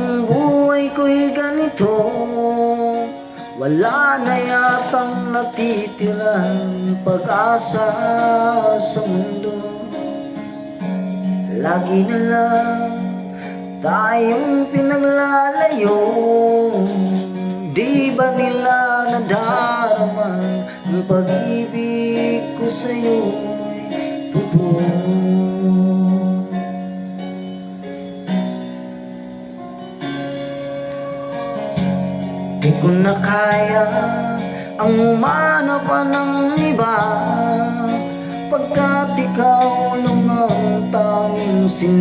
Kung buhay ko'y ganito, wala na yatang natitirang pag-asa sa mundo. Lagi na lang tayong pinaglalayo. Di ba nila nadarama ang pag-ibig ko sa'yo'y totoo? Di ko na kaya ang umanap pa ng iba, pagkat ikaw lang ang tanging sinasamba.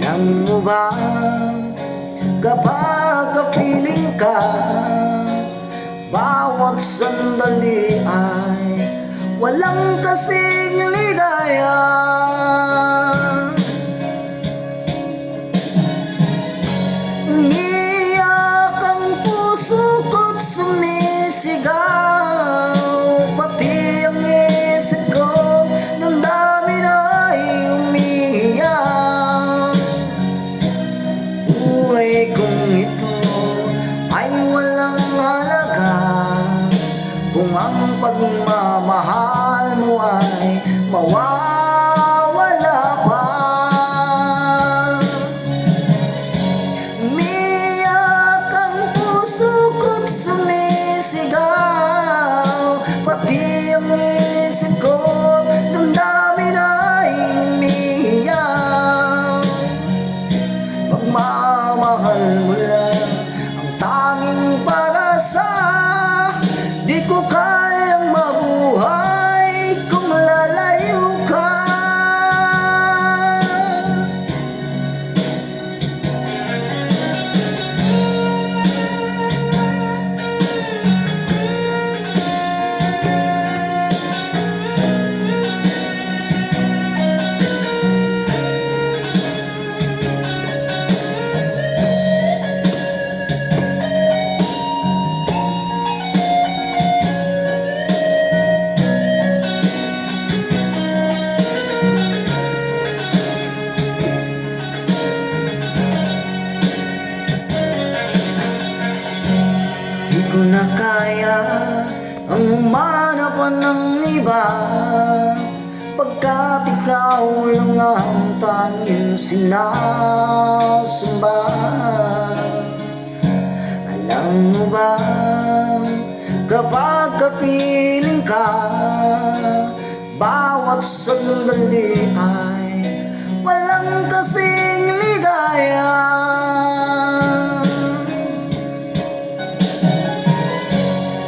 Alam mo ba, kapag kapiling ka, bawat sandali ay walang kasing ligaya. Umiyak ang puso ko't sumisigaw, pati ang isip ko damdamin ay umiiyak. Buhay kong ito ay walang halaga kung ang pagmamahal mo ay mawawala pa. Umiyak ang puso ko't sumisigaw, pati ang isip ko damdamin ay umiiyak. Pagmamahal mo lang ang tanging para-sa, di ko kayang mabuhay kung lalayo ka. Di ko na kaya ang humanap pa ng iba, pagkat ikaw lang ang tanging sinasamba. Alam mo ba, kapag kapiling ka, bawat sandali ay walang kasing ligaya.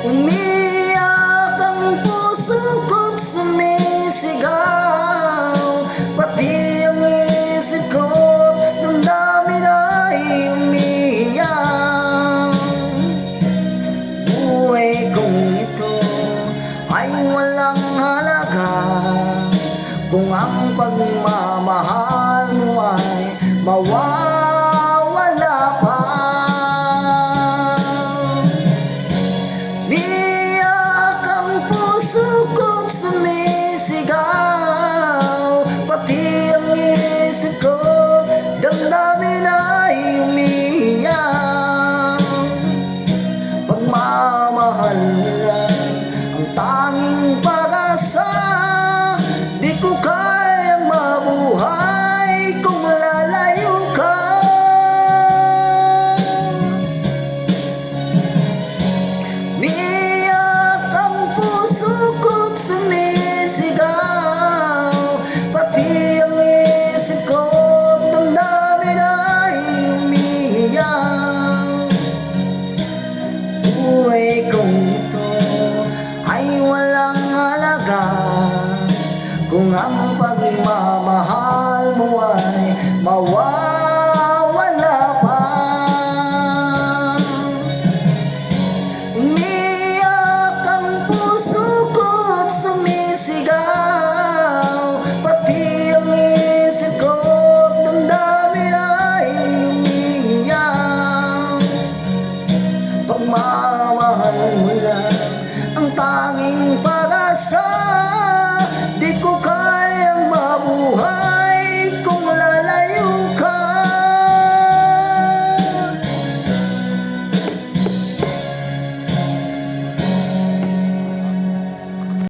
Umiyak ang puso ko't sumisigaw, pati ang isip ko't damdamin ay umiiyak. Buhay kong ito ay walang halaga kung ang pagmamahal mo ay mawawala pa. Umiyak ang puso ko't sumisigaw, pati ang isip ko damdamin ay umiiyak. Pagmamahal mo lang ang tanging para-sa, di ko kayang mabuhay kung lalayo ka. Umiyak ang puso ko't sumisigaw, pati ang isip ko't damdamin ay umiiyak. Buhay kong ito ay walang halaga kung ang pagmamahal mo ay mawawala pa. Umiyak ang puso ko't sumisigaw, pati ang isip ko't damdamin ay umiiyak. Pagmamahal mo